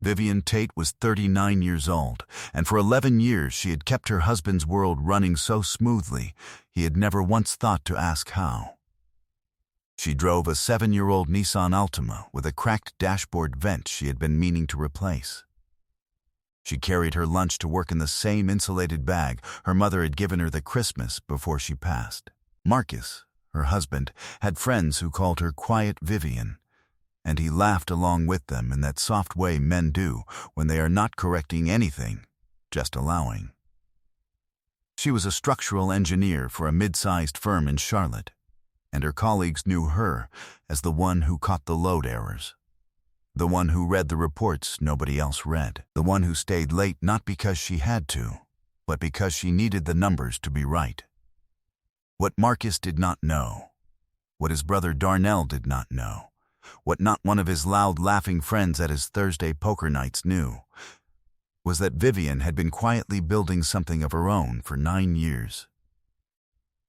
Vivian Tate was 39 years old, and for 11 years she had kept her husband's world running so smoothly he had never once thought to ask how. She drove a 7-year-old Nissan Altima with a cracked dashboard vent she had been meaning to replace. She carried her lunch to work in the same insulated bag her mother had given her the Christmas before she passed. Marcus, her husband, had friends who called her Quiet Vivian, and he laughed along with them in that soft way men do when they are not correcting anything, just allowing. She was a structural engineer for a mid-sized firm in Charlotte, and her colleagues knew her as the one who caught the load errors, the one who read the reports nobody else read, the one who stayed late not because she had to, but because she needed the numbers to be right. What Marcus did not know, what his brother Darnell did not know, what not one of his loud laughing friends at his Thursday poker nights knew, was that Vivian had been quietly building something of her own for 9 years.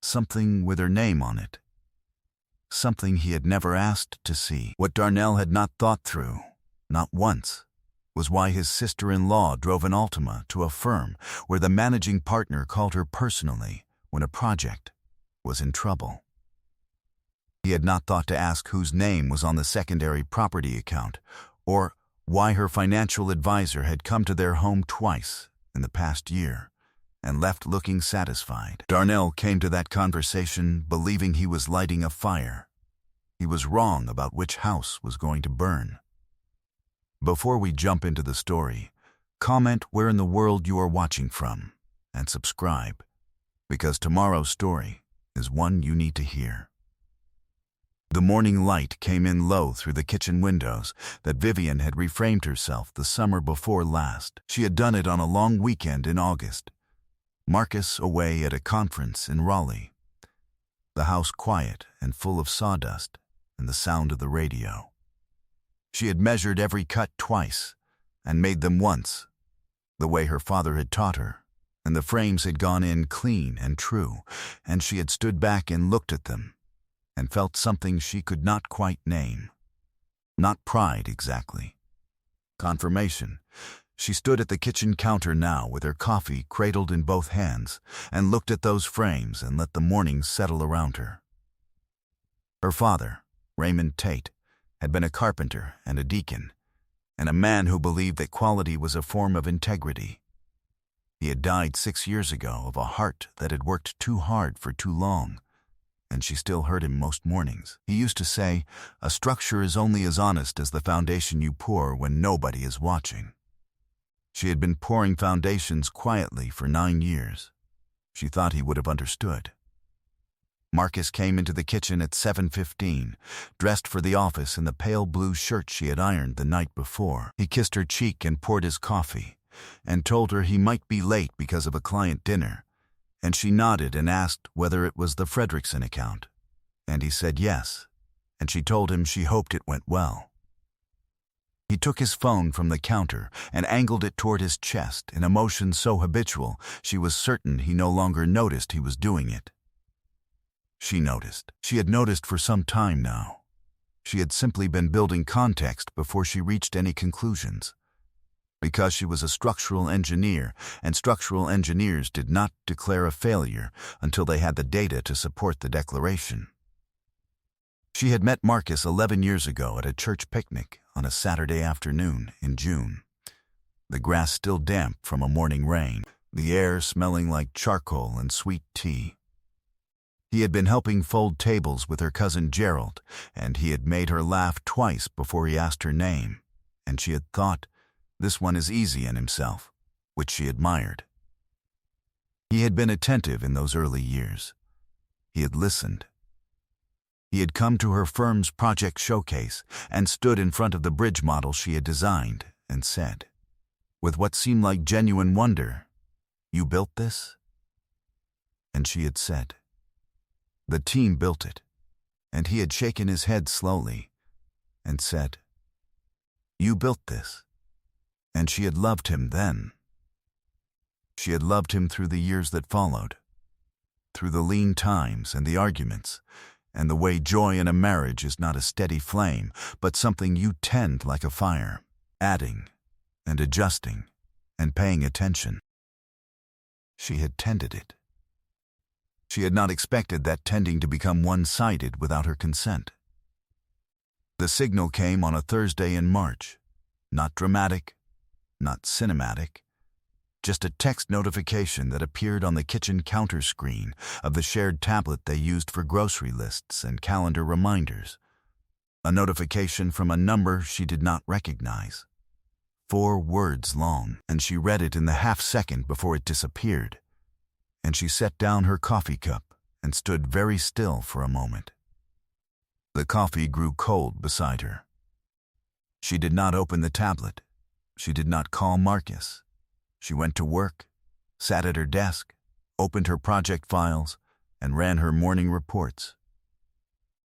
Something with her name on it. Something he had never asked to see. What Darnell had not thought through, not once, was why his sister-in-law drove an Altima to a firm where the managing partner called her personally when a project was in trouble. He had not thought to ask whose name was on the secondary property account, or why her financial advisor had come to their home twice in the past year and left looking satisfied. Darnell came to that conversation believing he was lighting a fire. He was wrong about which house was going to burn. Before we jump into the story, comment where in the world you are watching from and subscribe, because tomorrow's story is one you need to hear. The morning light came in low through the kitchen windows that Vivian had reframed herself the summer before last. She had done it on a long weekend in August. Marcus away at a conference in Raleigh. The house quiet and full of sawdust and the sound of the radio. She had measured every cut twice and made them once, the way her father had taught her, and the frames had gone in clean and true, and she had stood back and looked at them and felt something she could not quite name. Not pride exactly. Confirmation. She stood at the kitchen counter now with her coffee cradled in both hands and looked at those frames and let the morning settle around her. Her father, Raymond Tate, had been a carpenter and a deacon, and a man who believed that quality was a form of integrity. He had died 6 years ago of a heart that had worked too hard for too long, and she still heard him most mornings. He used to say, "A structure is only as honest as the foundation you pour when nobody is watching." She had been pouring foundations quietly for 9 years. She thought he would have understood. Marcus came into the kitchen at 7:15, dressed for the office in the pale blue shirt she had ironed the night before. He kissed her cheek and poured his coffee, and told her he might be late because of a client dinner, and she nodded and asked whether it was the Fredrickson account, and he said yes, and she told him she hoped it went well. He took his phone from the counter and angled it toward his chest in a motion so habitual she was certain he no longer noticed he was doing it. She noticed. She had noticed for some time now. She had simply been building context before she reached any conclusions. Because she was a structural engineer, and structural engineers did not declare a failure until they had the data to support the declaration. She had met Marcus 11 years ago at a church picnic on a Saturday afternoon in June. The grass still damp from a morning rain, the air smelling like charcoal and sweet tea. He had been helping fold tables with her cousin Gerald, and he had made her laugh twice before he asked her name, and she had thought, "This one is easy in himself," which she admired. He had been attentive in those early years. He had listened. He had come to her firm's project showcase and stood in front of the bridge model she had designed and said, with what seemed like genuine wonder, "You built this?" And she had said, "The team built it," and he had shaken his head slowly and said, "You built this." And she had loved him then. She had loved him through the years that followed, through the lean times and the arguments, and the way joy in a marriage is not a steady flame, but something you tend like a fire, adding and adjusting and paying attention. She had tended it. She had not expected that tending to become one-sided without her consent. The signal came on a Thursday in March. Not dramatic, not cinematic, just a text notification that appeared on the kitchen counter screen of the shared tablet they used for grocery lists and calendar reminders. A notification from a number she did not recognize. 4 words long, and she read it in the half-second before it disappeared. And she set down her coffee cup and stood very still for a moment. The coffee grew cold beside her. She did not open the tablet. She did not call Marcus. She went to work, sat at her desk, opened her project files, and ran her morning reports.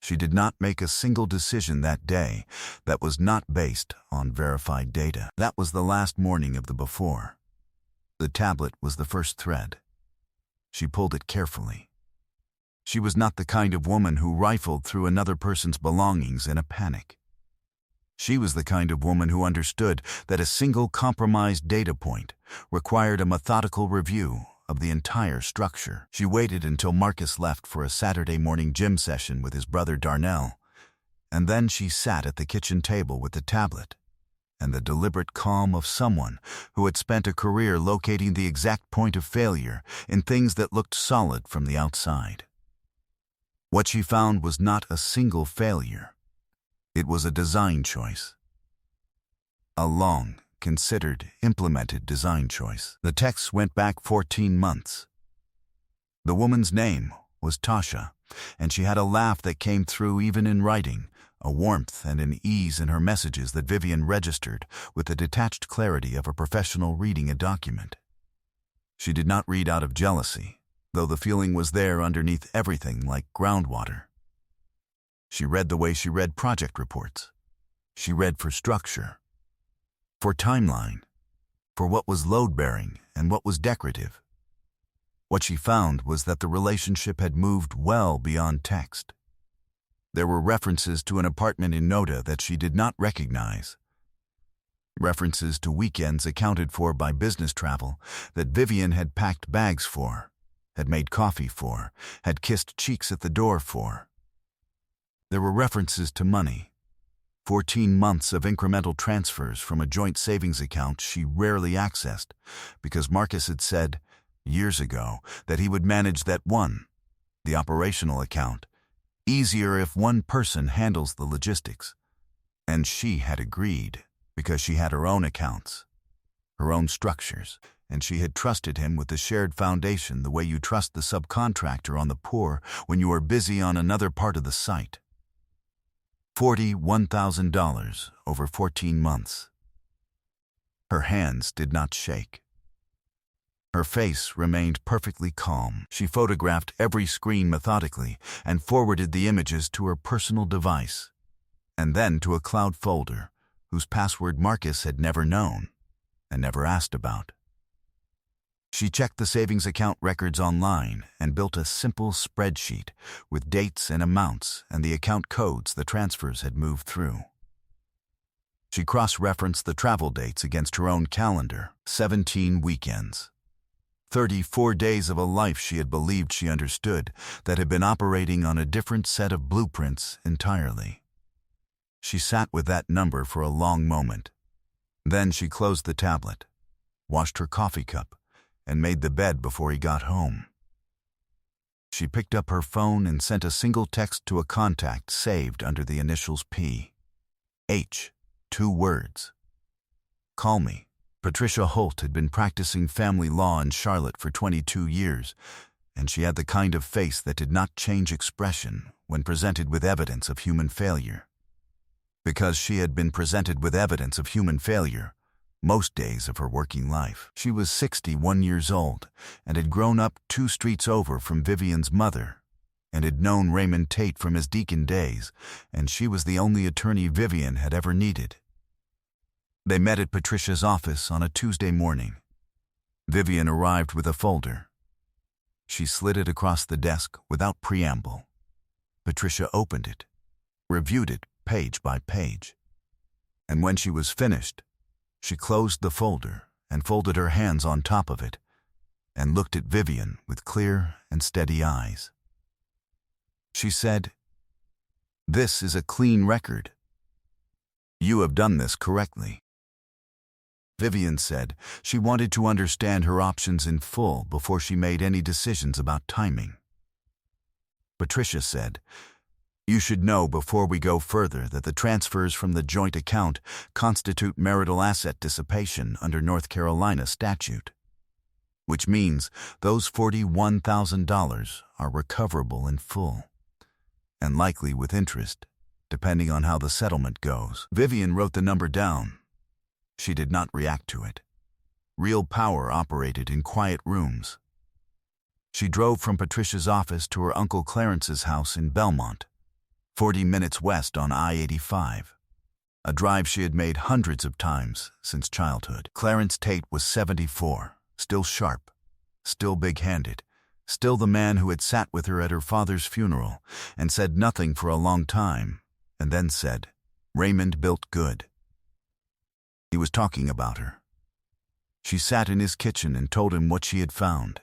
She did not make a single decision that day that was not based on verified data. That was the last morning of the before. The tablet was the first thread. She pulled it carefully. She was not the kind of woman who rifled through another person's belongings in a panic. She was the kind of woman who understood that a single compromised data point required a methodical review of the entire structure. She waited until Marcus left for a Saturday morning gym session with his brother Darnell, and then she sat at the kitchen table with the tablet and the deliberate calm of someone who had spent a career locating the exact point of failure in things that looked solid from the outside. What she found was not a single failure. It was a design choice. A long, considered, implemented design choice. The text went back 14 months. The woman's name was Tasha, and she had a laugh that came through even in writing, a warmth and an ease in her messages that Vivian registered with the detached clarity of a professional reading a document. She did not read out of jealousy, though the feeling was there underneath everything like groundwater. She read the way she read project reports. She read for structure, for timeline, for what was load-bearing and what was decorative. What she found was that the relationship had moved well beyond text. There were references to an apartment in Noda that she did not recognize. References to weekends accounted for by business travel that Vivian had packed bags for, had made coffee for, had kissed cheeks at the door for. There were references to money. 14 months of incremental transfers from a joint savings account she rarely accessed because Marcus had said, years ago, that he would manage that one, the operational account, easier if one person handles the logistics. And she had agreed because she had her own accounts, her own structures, and she had trusted him with the shared foundation the way you trust the subcontractor on the pour when you are busy on another part of the site. $41,000 over 14 months. Her hands did not shake. Her face remained perfectly calm. She photographed every screen methodically and forwarded the images to her personal device, and then to a cloud folder whose password Marcus had never known and never asked about. She checked the savings account records online and built a simple spreadsheet with dates and amounts and the account codes the transfers had moved through. She cross-referenced the travel dates against her own calendar, 17 weekends. 34 days of a life she had believed she understood that had been operating on a different set of blueprints entirely. She sat with that number for a long moment. Then she closed the tablet, washed her coffee cup, and made the bed before he got home. She picked up her phone and sent a single text to a contact saved under the initials P. H. 2 words. Call me. Patricia Holt had been practicing family law in Charlotte for 22 years, and she had the kind of face that did not change expression when presented with evidence of human failure. Because she had been presented with evidence of human failure most days of her working life. She was 61 years old and had grown up 2 streets over from Vivian's mother and had known Raymond Tate from his Deacon days, and she was the only attorney Vivian had ever needed. They met at Patricia's office on a Tuesday morning. Vivian arrived with a folder. She slid it across the desk without preamble. Patricia opened it, reviewed it page by page, and when she was finished, She closed the folder and folded her hands on top of it and looked at Vivian with clear and steady eyes. She said, "This is a clean record. You have done this correctly." Vivian said she wanted to understand her options in full before she made any decisions about timing. Patricia said, "You should know before we go further that the transfers from the joint account constitute marital asset dissipation under North Carolina statute, which means those $41,000 are recoverable in full, and likely with interest, depending on how the settlement goes." Vivian wrote the number down. She did not react to it. Real power operated in quiet rooms. She drove from Patricia's office to her Uncle Clarence's house in Belmont, 40 minutes west on I-85, a drive she had made hundreds of times since childhood. Clarence Tate was 74, still sharp, still big-handed, still the man who had sat with her at her father's funeral and said nothing for a long time, and then said, "Raymond built good." He was talking about her. She sat in his kitchen and told him what she had found.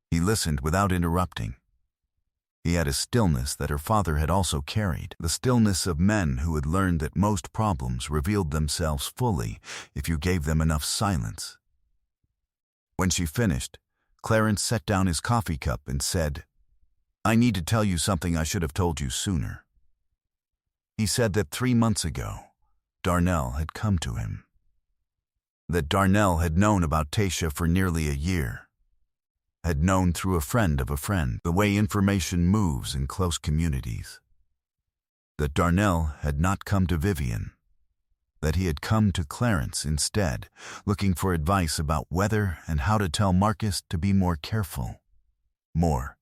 He listened without interrupting. He had a stillness that her father had also carried, the stillness of men who had learned that most problems revealed themselves fully if you gave them enough silence. When she finished, Clarence set down his coffee cup and said, "I need to tell you something I should have told you sooner." He said that 3 months ago, Darnell had come to him. That Darnell had known about Tasha for nearly a year. Had known through a friend of a friend the way information moves in close communities. That Darnell had not come to Vivian. That he had come to Clarence instead, looking for advice about whether and how to tell Marcus to be more careful. More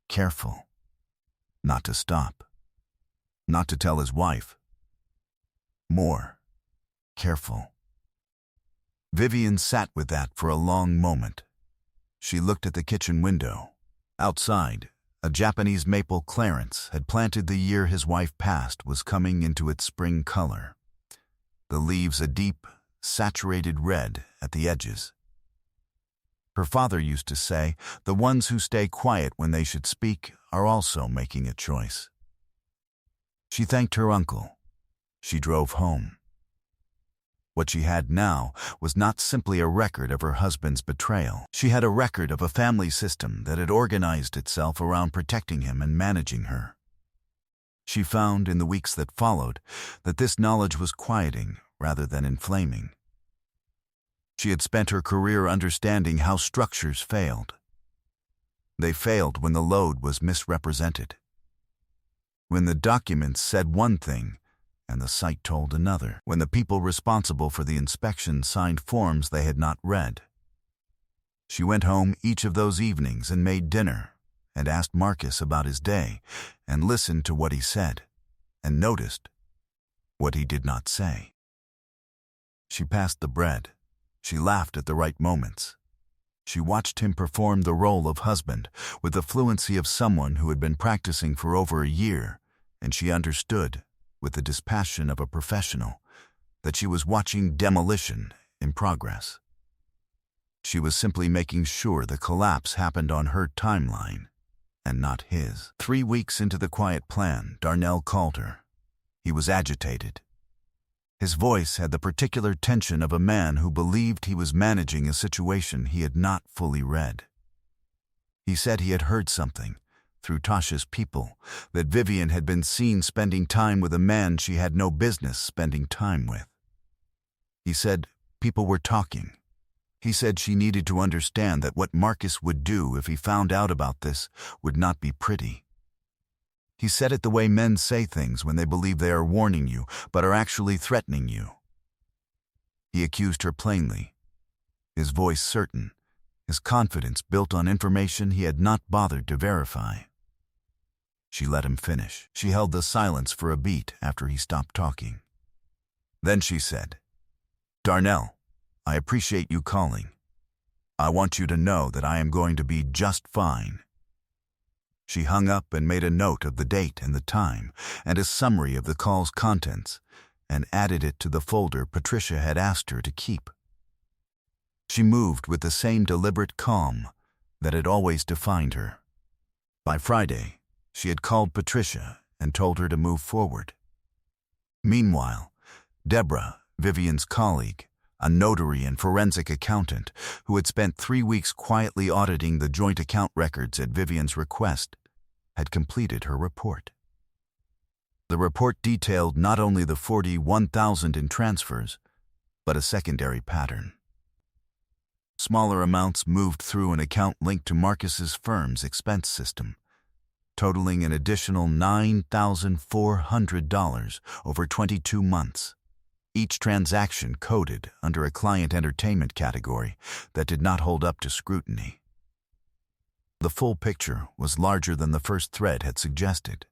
careful. Not to stop. Not to tell his wife. More careful. Vivian sat with that for a long moment. She looked at the kitchen window. Outside, a Japanese maple Clarence had planted the year his wife passed was coming into its spring color. The leaves a deep, saturated red at the edges. Her father used to say, "The ones who stay quiet when they should speak are also making a choice." She thanked her uncle. She drove home. What she had now was not simply a record of her husband's betrayal. She had a record of a family system that had organized itself around protecting him and managing her. She found in the weeks that followed that this knowledge was quieting rather than inflaming. She had spent her career understanding how structures failed. They failed when the load was misrepresented. When the documents said one thing and the site told another. When the people responsible for the inspection signed forms they had not read. She went home each of those evenings and made dinner and asked Marcus about his day and listened to what he said and noticed what he did not say. She passed the bread. She laughed at the right moments. She watched him perform the role of husband with the fluency of someone who had been practicing for over a year, and she understood, with the dispassion of a professional, that she was watching demolition in progress. She was simply making sure the collapse happened on her timeline and not his. 3 weeks into the quiet plan, Darnell called her. He was agitated. His voice had the particular tension of a man who believed he was managing a situation he had not fully read. He said he had heard something, through Tasha's people, that Vivian had been seen spending time with a man she had no business spending time with. He said people were talking. He said she needed to understand that what Marcus would do if he found out about this would not be pretty. He said it the way men say things when they believe they are warning you, but are actually threatening you. He accused her plainly, his voice certain, his confidence built on information he had not bothered to verify. She let him finish. She held the silence for a beat after he stopped talking. Then she said, "Darnell, I appreciate you calling. I want you to know that I am going to be just fine." She hung up and made a note of the date and the time and a summary of the call's contents, and added it to the folder Patricia had asked her to keep. She moved with the same deliberate calm that had always defined her. By Friday, she had called Patricia and told her to move forward. Meanwhile, Deborah, Vivian's colleague, a notary and forensic accountant who had spent 3 weeks quietly auditing the joint account records at Vivian's request, had completed her report. The report detailed not only the $41,000 in transfers, but a secondary pattern. Smaller amounts moved through an account linked to Marcus's firm's expense system, totaling an additional $9,400 over 22 months, each transaction coded under a client entertainment category that did not hold up to scrutiny. The full picture was larger than the first thread had suggested.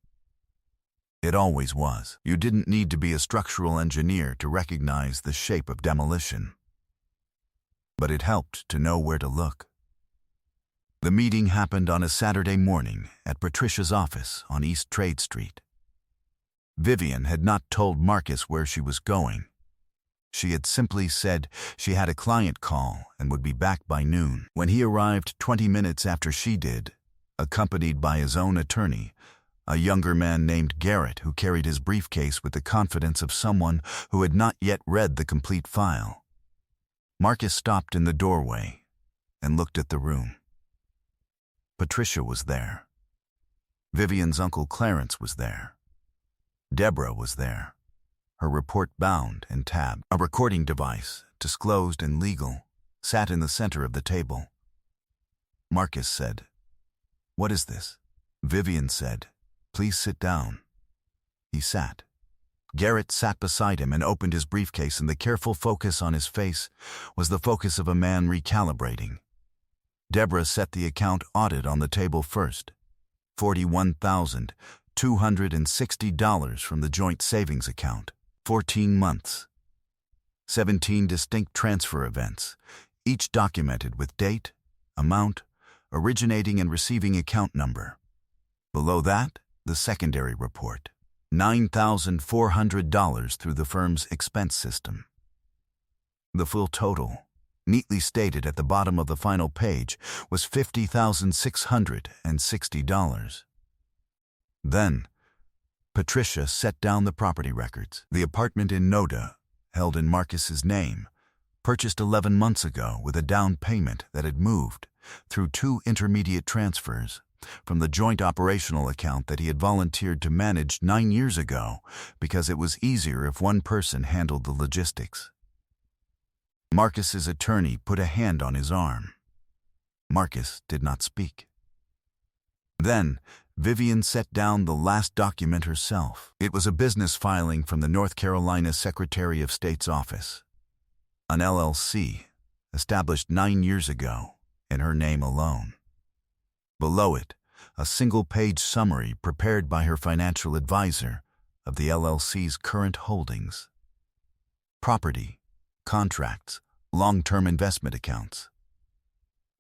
It always was. You didn't need to be a structural engineer to recognize the shape of demolition. But it helped to know where to look. The meeting happened on a Saturday morning at Patricia's office on East Trade Street. Vivian had not told Marcus where she was going. She had simply said she had a client call and would be back by noon. When he arrived 20 minutes after she did, accompanied by his own attorney, a younger man named Garrett who carried his briefcase with the confidence of someone who had not yet read the complete file, Marcus stopped in the doorway and looked at the room. Patricia was there. Vivian's uncle Clarence was there. Deborah was there, her report bound and tabbed. A recording device, disclosed and legal, sat in the center of the table. Marcus said, "What is this?" Vivian said, "Please sit down." He sat. Garrett sat beside him and opened his briefcase, and the careful focus on his face was the focus of a man recalibrating. Deborah set the account audit on the table first. $41,260 from the joint savings account. 14 months. 17 distinct transfer events, each documented with date, amount, originating and receiving account number. Below that, the secondary report. $9,400 through the firm's expense system. The full total, neatly stated at the bottom of the final page, was $50,660. Then, Patricia set down the property records. The apartment in Noda, held in Marcus's name, purchased 11 months ago with a down payment that had moved, through 2 intermediate transfers, from the joint operational account that he had volunteered to manage 9 years ago because it was easier if one person handled the logistics. Marcus's attorney put a hand on his arm. Marcus did not speak. Then, Vivian set down the last document herself. It was a business filing from the North Carolina Secretary of State's office. An LLC, established 9 years ago, in her name alone. Below it, a single-page summary prepared by her financial advisor of the LLC's current holdings. Property, contracts, long-term investment accounts.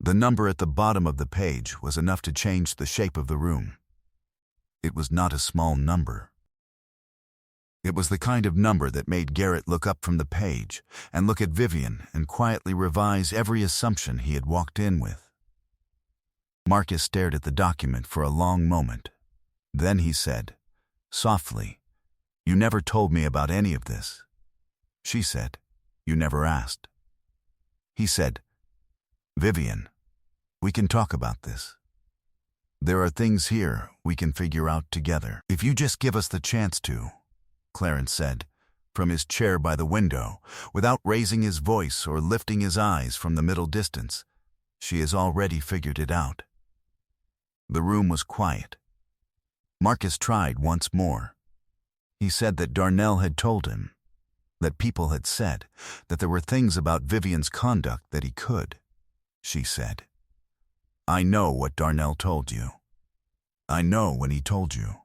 The number at the bottom of the page was enough to change the shape of the room. It was not a small number. It was the kind of number that made Garrett look up from the page and look at Vivian and quietly revise every assumption he had walked in with. Marcus stared at the document for a long moment. Then he said, softly, "You never told me about any of this." She said, "You never asked." He said, "Vivian, we can talk about this. There are things here we can figure out together. If you just give us the chance to," Clarence said, from his chair by the window, without raising his voice or lifting his eyes from the middle distance. "She has already figured it out." The room was quiet. Marcus tried once more. He said that Darnell had told him, that people had said, that there were things about Vivian's conduct that he could. She said, "I know what Darnell told you. I know when he told you.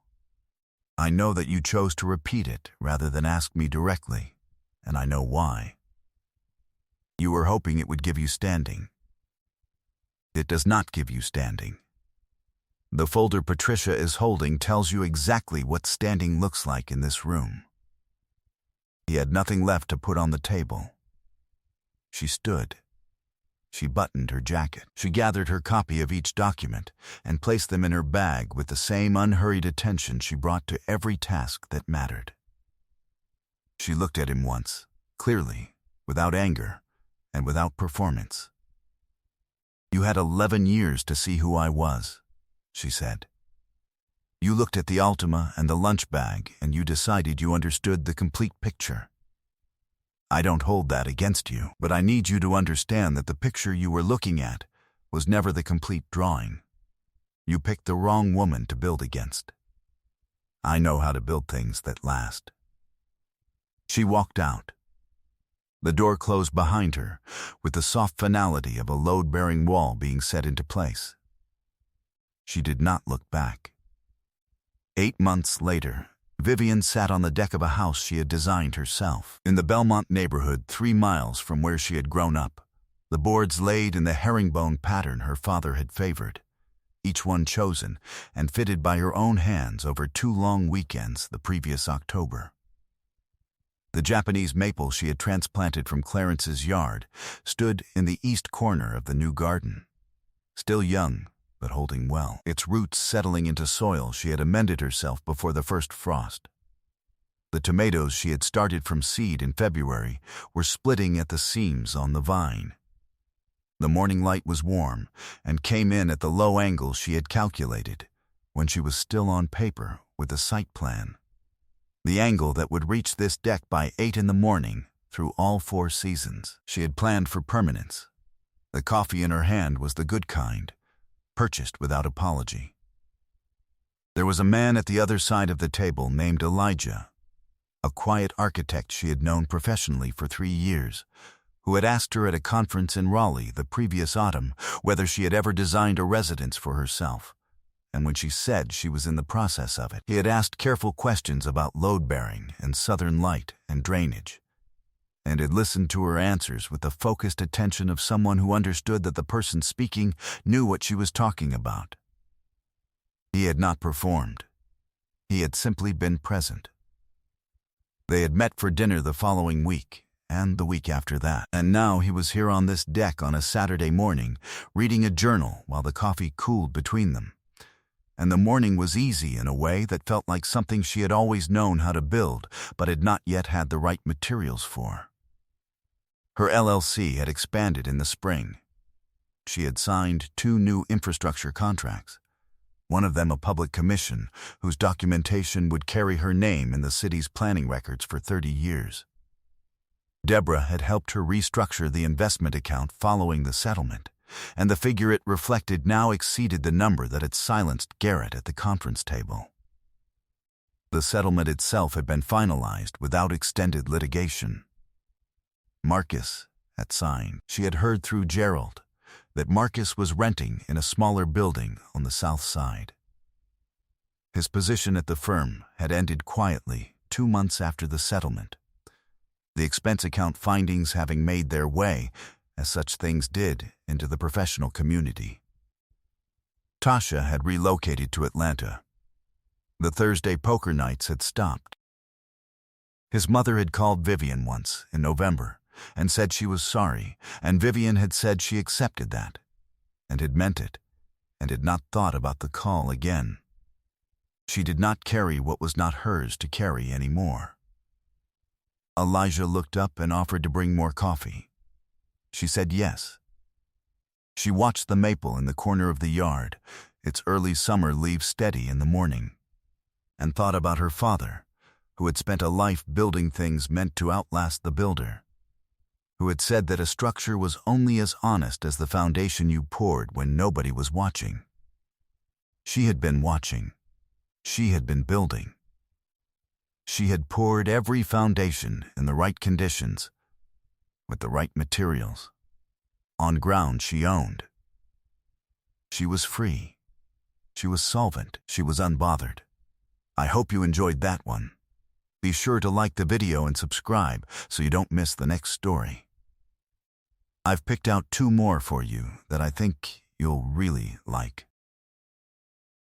I know that you chose to repeat it rather than ask me directly, and I know why. You were hoping it would give you standing. It does not give you standing. The folder Patricia is holding tells you exactly what standing looks like in this room. He had nothing left to put on the table. She stood. She buttoned her jacket. She gathered her copy of each document and placed them in her bag with the same unhurried attention she brought to every task that mattered. She looked at him once, clearly, without anger, and without performance. "You had 11 years to see who I was," she said. "You looked at the Altima and the lunch bag, and you decided you understood the complete picture. I don't hold that against you, but I need you to understand that the picture you were looking at was never the complete drawing. You picked the wrong woman to build against. I know how to build things that last." She walked out. The door closed behind her, with the soft finality of a load-bearing wall being set into place. She did not look back. 8 months later, Vivian sat on the deck of a house she had designed herself. In the Belmont neighborhood, 3 miles from where she had grown up, the boards laid in the herringbone pattern her father had favored, each one chosen and fitted by her own hands over 2 long weekends the previous October. The Japanese maple she had transplanted from Clarence's yard stood in the east corner of the new garden, still young but holding well, its roots settling into soil she had amended herself before the first frost. The tomatoes she had started from seed in February were splitting at the seams on the vine. The morning light was warm and came in at the low angle she had calculated when she was still on paper with a site plan. The angle that would reach this deck by 8 in the morning through all 4 seasons. She had planned for permanence. The coffee in her hand was the good kind, purchased without apology. There was a man at the other side of the table named Elijah, a quiet architect she had known professionally for 3 years, who had asked her at a conference in Raleigh the previous autumn whether she had ever designed a residence for herself. And when she said she was in the process of it, he had asked careful questions about load-bearing and southern light and drainage, and had listened to her answers with the focused attention of someone who understood that the person speaking knew what she was talking about. He had not performed. He had simply been present. They had met for dinner the following week, and the week after that, and now he was here on this deck on a Saturday morning, reading a journal while the coffee cooled between them. And the morning was easy in a way that felt like something she had always known how to build, but had not yet had the right materials for. Her LLC had expanded in the spring. She had signed 2 new infrastructure contracts, one of them a public commission whose documentation would carry her name in the city's planning records for 30 years. Deborah had helped her restructure the investment account following the settlement, and the figure it reflected now exceeded the number that had silenced Garrett at the conference table. The settlement itself had been finalized without extended litigation. Marcus had signed. She had heard through Gerald that Marcus was renting in a smaller building on the south side. His position at the firm had ended quietly 2 months after the settlement, the expense account findings having made their way, as such things did, into the professional community. Tasha had relocated to Atlanta. The Thursday poker nights had stopped. His mother had called Vivian once, in November, and said she was sorry, and Vivian had said she accepted that, and had meant it, and had not thought about the call again. She did not carry what was not hers to carry anymore. Elijah looked up and offered to bring more coffee. She said yes. She watched the maple in the corner of the yard, its early summer leaves steady in the morning, and thought about her father, who had spent a life building things meant to outlast the builder, who had said that a structure was only as honest as the foundation you poured when nobody was watching. She had been watching. She had been building. She had poured every foundation in the right conditions, with the right materials, on ground she owned. She was free. She was solvent. She was unbothered. I hope you enjoyed that one. Be sure to like the video and subscribe so you don't miss the next story. I've picked out 2 more for you that I think you'll really like.